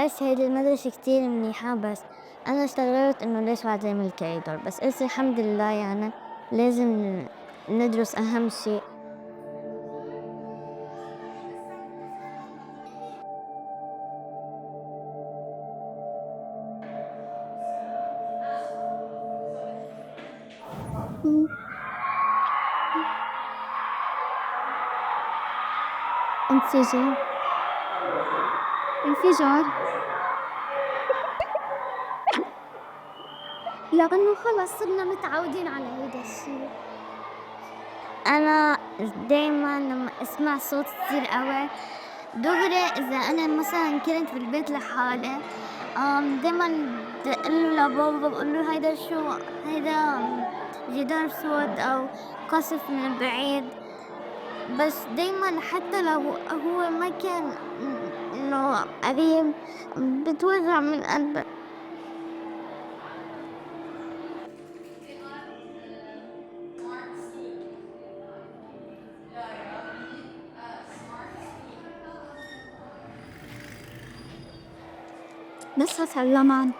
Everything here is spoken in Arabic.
بحس هيدي المدرسة كتير منيحة، بس أنا استغربت إنه ليش ما تعمل كريدور، بس قلت الحمد لله يعني لازم ندرس أهم شيء. انفجار. انفجار. لأنه خلص صرنا متعودين على هيدا الشي. أنا دايما لما أسمع صوت كتير قوي دغري، إذا أنا مثلا كنت في البيت لحالي دايما بقول لبابا، بقول له هيدا شو، هيدا جدار سود أو قصف من بعيد. بس دايما حتى لو هو ما كان إنه قريب بتوجع من قلبي. لسه سلمان.